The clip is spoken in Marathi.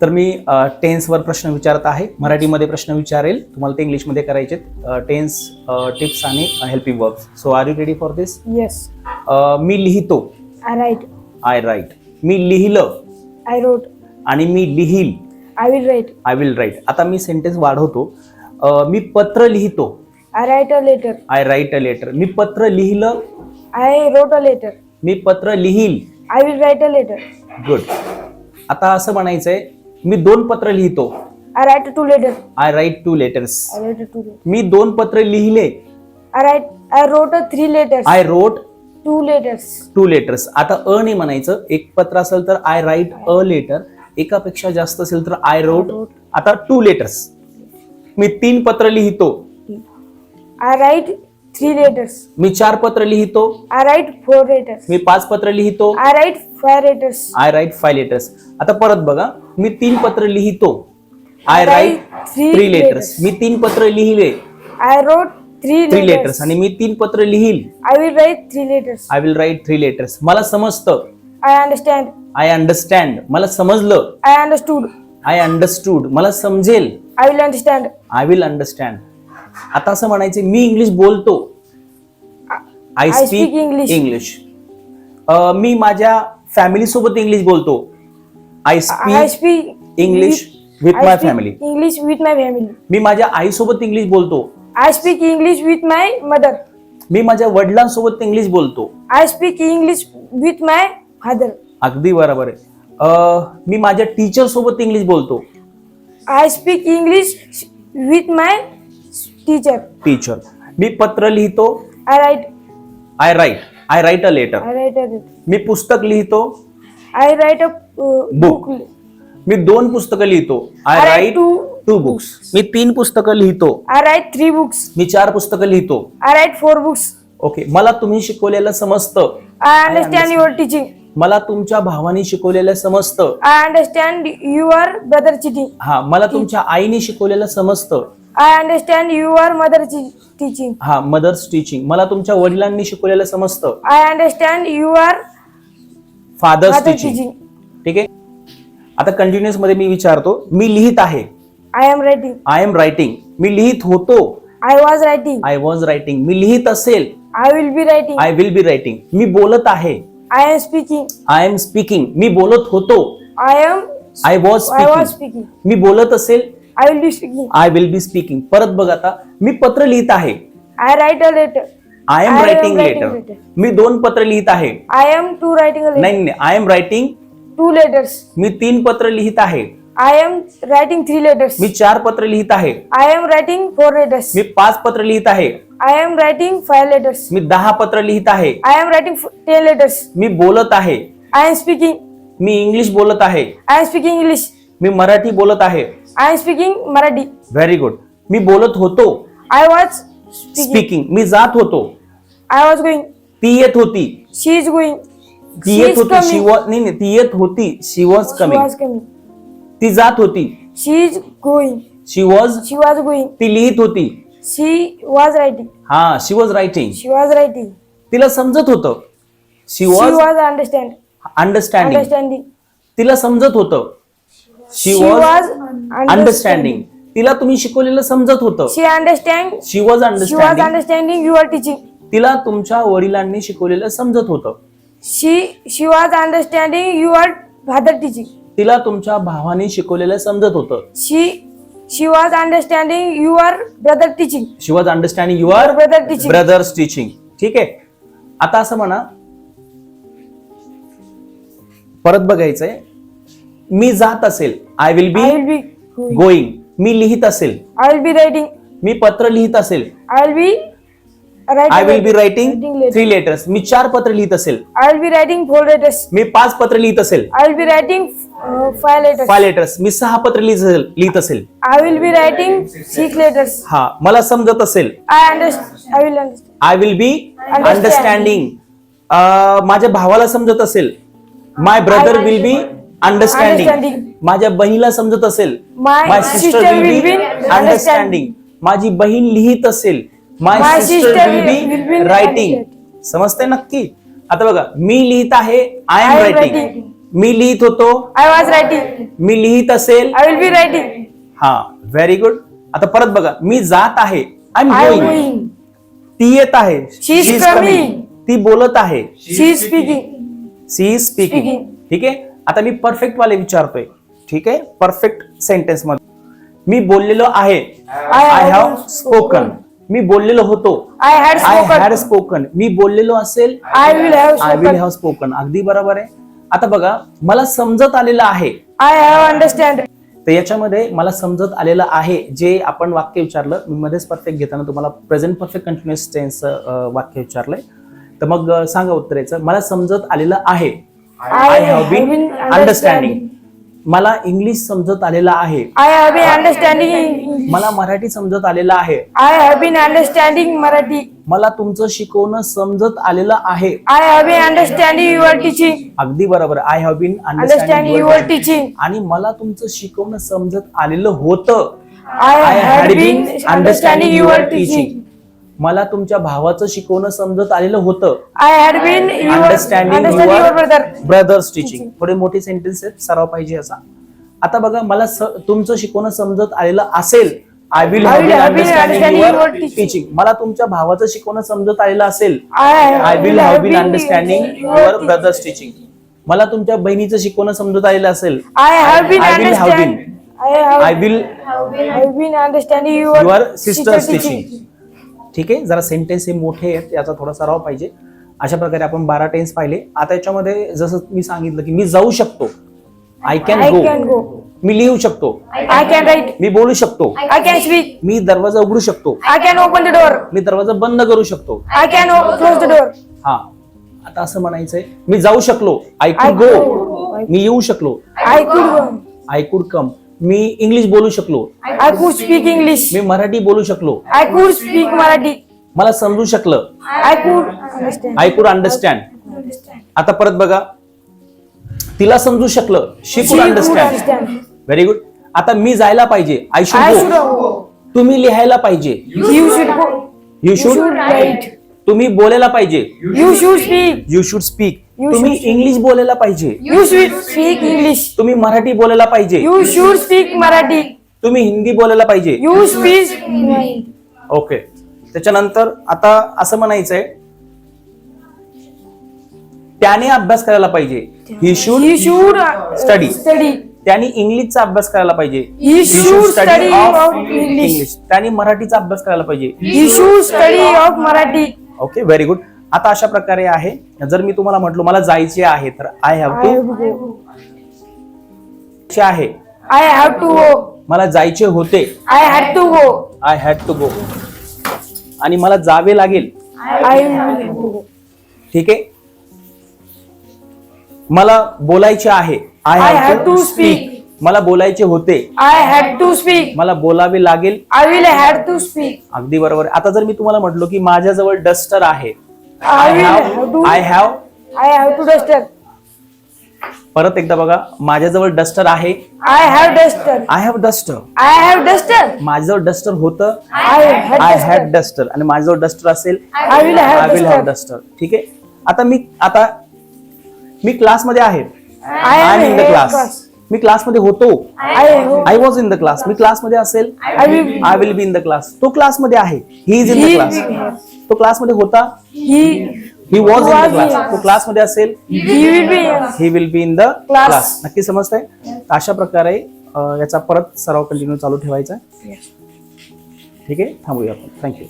तर मी टेन्सवर प्रश्न विचारत आहे. मराठीमध्ये प्रश्न विचारेल, तुम्हाला ते इंग्लिशमध्ये करायचे. टेन्स टिप्स आणि helping verbs. So are you ready for this? Yes. मी लिहितो. I write. I write. मी लिहिलं. I wrote. आणि मी लिहील. I will write. I will write. आता मी सेंटेन्स वाढवतो. मी पत्र लिहितो. I write a letter. I write a letter. मी पत्र लिहिलं. I wrote a letter. मी पत्र लिहील. I will write a letter. Good. आता असं म्हणायचंय, मी 2 पत्र लिहितो. I write 2 letters. I write 2 letters. I write 2 letters. मी 2 पत्र लिहिले. I wrote 3 letters. I wrote 2 letters. 2 letters. आता नाही म्हणायचं. एक पत्र असेल तर आय राईट अ लेटर, एकापेक्षा जास्त असेल तर आय रोट. आता 2 लेटर्स. मी 3 पत्र लिहितो. I write 3 letters. मी 4 पत्र लिहितो. I write 4 letters. मी 5 पत्र लिहितो. I write 5 letters. I write 5 letters. आता परत बघा, मी 3 पत्र लिहितो. I right 3 letters. मी 3 पत्र लिहिले. I wrote 3 3 letters. लेटर्स. आणि मी 3 पत्र लिहील. I will write 3 letters. I will write 3 letters. मला समजतं. I understand. I understand. मला समजलं. I understood. I understood. मला समजेल. I will understand. I will understand. आता असं म्हणायचं, मी इंग्लिश बोलतो. I I speak speak English. English. मी माझ्या फॅमिली सोबत इंग्लिश बोलतो. I I speak speak English with I my speak family. English with my family. मी माझ्या आईसोबत इंग्लिश बोलतो. I speak English with my mother. मी माझ्या वडिलांसोबत इंग्लिश बोलतो. I speak English with my father. अगदी बरोबर आहे. मी माझ्या टीचर सोबत इंग्लिश बोलतो. I speak English with my teacher. Teacher. मी पत्र लिहितो. I write. I write a letter. I write a letter. मी पुस्तक लिहितो. I write a book. मी 2 पुस्तकं लिहितो. I I write write 2 books. मी 3 पुस्तकं लिहितो. I write 3 books. मी 4 पुस्तकं लिहितो. I write 4 books. ओके. मला तुम्ही शिकवलेलं समजतं. I understand your teaching. मला तुमच्या भावाने शिकवलेलं समजतं. I understand your brother teaching. हा. मला तुमच्या आईने शिकवलेलं समजतं. I understand your mother teaching. हा. Mother's teaching. मला तुमच्या वडिलांनी शिकवलेलं समजतं. I understand your father's mother teaching. teaching. ठीक आहे. आता कंटिन्युअस मध्ये मी विचारतो, मी लिहित आहे. I am writing. I am writing. मी लिहित होतो. I was writing. I was writing. मी लिहित असेल. I will be writing. I will be writing. मी बोलत आहे. I am speaking. I am speaking. मी बोलत होतो. I am. I was I was speaking. speaking. मी बोलत असेल. I will be speaking. I will be speaking. परत बघ, आता मी पत्र लिहित आहे. I write a letter. I am I am writing writing letter. letter. मी 2 पत्र लिहित आहे. I am writing a letter. नाही, आय एम रायटिंग. 2 letters. मी 3 पत्र लिहित आहे. I am writing 3 letters. मी 4 पत्र लिहित आहे. I am writing 4 letters. मी 5 पत्र लिहित आहे. I am writing 5 letters. मी 10 पत्र लिहित आहे. I am writing 10 letters. मी बोलत आहे. I am speaking. Me English बोलत आहे. I am speaking English. मी मराठी बोलत आहे. I am speaking Marathi. Very good. मी बोलत होतो. I was speaking. स्पीकिंग. मी जात होतो. I was going. ती येत होती. She is going. ती She येत is होती. She coming. वॉज. नाही, ती येत होती. She was She coming. was coming. ती जात होती. She is going. She was. She was going. ती लिहित होती. She was writing. हा. शी was writing. She was writing. तिला समजत होतं. शी She was was understanding. understanding. तिला समजत होतं. शी She वॉज was अंडरस्टँडिंग. तिला तुम्ही शिकवलेलं समजत होतं. She understand. She was She was understanding. understanding your teaching. तिला तुमच्या वडिलांनी शिकवलेलं समजत होतं. She was understanding your father teaching. तिला तुमच्या भावाने शिकवलेलं समजत होतं. She was understanding your brother teaching. She was understanding your Brother teaching. Brothers teaching. ठीक आहे. आता असं म्हणा, परत बघायचंय, मी जात असेल. I will I be will be going. Going. मी लिहित असेल. I will be writing. मी पत्र लिहित असेल. I will be writing. I will be writing letters. 3 letters. मी 4 पत्र लिहित असेल. I will be writing 4 letters. मी 5 पत्र लिहित असेल. I will be writing 5 letters. 5 letters. मी 6 पत्र लिहित असेल. I will be writing 6 letters. हा. मला समजत असेल. I will understand. I will be understanding. माझ्या भावाला समजत असेल. My brother will be understanding. Understanding. माझ्या बहिणीला समजत असेल. My my sister sister will will be be understanding. माझी बहीण लिहित असेल. My My sister sister will will be be writing. समजते नक्की? आता बघा, मी लिहित आहे. I am I am writing. writing. मी लिहित होतो, I was writing. मी लिहित असेल, I will be writing. हा व्हेरी गुड. आता परत बघा, मी जात आहे, I am I am going. going. ती येत आहे, She is she is coming. coming. ती बोलत आहे, She is speaking. She is speaking. Speaking. ठीक आहे. आता मी परफेक्ट वाले विचारतोय. ठीक आहे, परफेक्ट सेंटेन्स मध्ये मी बोललेलो आहे, आय हॅव स्पोकन. मी बोललेलो होतो, I had I had spoken. Spoken. मी बोललेलो असेल, I will have I will spoken. Have spoken. अगदी बरोबर आहे. आता बघा, मला समजत आलेलं आहे. I have understand. तर याच्यामध्ये मला समजत आलेलं आहे जे आपण वाक्य विचारलं, मी मध्येच परफेक्ट घेताना तुम्हाला प्रेझेंट परफेक्ट कंटिन्युअस टेन्स वाक्य विचारलंय. तर मग सांगा उत्तरेचं. मला समजत आलेलं आहे, आय हॅव बीन अंडरस्टँडिंग. मला इंग्लिश समजत आलेलं आहे, I have been understanding English. मला मराठी समजत आलेलं आहे, I have been understanding Marathi. मला तुमचं शिकवणं समजत आलेलं आहे. I have been understanding your teaching. अगदी बरोबर. I have been Understanding your teaching. आणि मला तुमचं शिकवणं समजत आलेलं होतं. I had been understanding your teaching. मला तुमच्या भावाचं शिकवणं समजत आलेलं होतं. I had been understanding understanding your brother. Brothers teaching. थोडे मोठे सेंटेन्स आहेत, सराव पाहिजे असा. आता बघा, मला तुमचं शिकवणं समजत आलेलं असेल, I will have been understanding your teaching. मला तुमच्या भावाचं शिकवणं समजत आलेलं असेल, I will have been understanding your brother's teaching. मला तुमच्या बहिणीचं शिकवणं समजत आलेलं असेल, I have been I will have understanding. I will I have been understanding your your sisters teaching. Teaching. ठीक आहे. जरा सेंटेन्स हे मोठे आहेत, याचा थोडा सराव पाहिजे. अशा प्रकारे आपण 12 टेन्स पाहिले. आता याच्यामध्ये जसं मी सांगितलं की मी जाऊ शकतो, I I can can go. go. मी लिहू शकतो, I can write. मी बोलू शकतो, I can speak. मी दरवाजा उघडू शकतो, I can open the door. मी दरवाजा बंद करू शकतो. I can close the door. हा, आता असं म्हणायचंय, मी जाऊ शकलो, I I could go. could. मी येऊ शकलो, I could go. I could come. Me English बोलू शकलो, I could speak English. मी मराठी बोलू शकलो, I could speak Marathi. मला समजू शकलं, I could understand. I could understand. आता परत बघा, तिला समजू शकलं, शी She कुड could understand. understand. Very good. आता मी जायला पाहिजे, I I should should go. go. तुम्ही लिहायला पाहिजे, You should go. You You should. should write. तुम्ही बोलायला पाहिजे, You should speak. You should speak. You तुम्ही should इंग्लिश बोलायला पाहिजे, You should speak English. तुम्ही मराठी बोलायला पाहिजे, You should speak Marathi. तुम्ही हिंदी बोलायला पाहिजे. You speak. ओके. त्याच्यानंतर आता असं म्हणायचंय, त्याने अभ्यास करायला पाहिजे, he should. He should Study. Study. त्यांनी इंग्लिशचा अभ्यास करायला पाहिजे, He should study of English. English. त्यांनी मराठीचा अभ्यास करायला पाहिजे. He should study of Marathi. Okay, very good. आता अशा प्रकारे आहे, जर मी तुम्हाला म्हटलो मला जायचे आहे, तर I have I to. have to go. आहे, I have to go. मला जायचे होते, I had to go. I had to go. आणि मला जावे लागेल, I will go. ठीक आहे. मला बोलायचे आहे, I I have have to to speak. speak. मला बोलायचे होते, I had to speak. मला बोलावे लागेल. I will have to speak. अगदी बरोबर. आता जर मी तुम्हाला म्हटलो की माझ्याजवळ डस्टर आहे, I will have to. I have. I have to duster. परत एकदा बघा, माझ्याजवळ डस्टर आहे, I have duster. I have duster. I have duster. माझ्याजवळ डस्टर होतं, I had I duster. Had duster. आणि माझ्याजवळ डस्टर असेल, I will have I will have duster. Duster. ठीक आहे. आता मी क्लासमध्ये आहे, I I am in the have class. class. मी क्लासमध्ये होतो, I hope. I was in the class. मी क्लासमध्ये असेल, I will. I will be in the class. तो क्लासमध्ये आहे, he is in the He class. will. तो क्लासमध्ये होता, He. He was in the was class. in- तो क्लासमध्ये असेल, He will be. He will be in the Class. Class. नक्की समजतंय. तर अशा प्रकारे याचा परत सराव कंटिन्यू चालू ठेवायचा. ठीक आहे, थांबूया आपण. थँक्यू.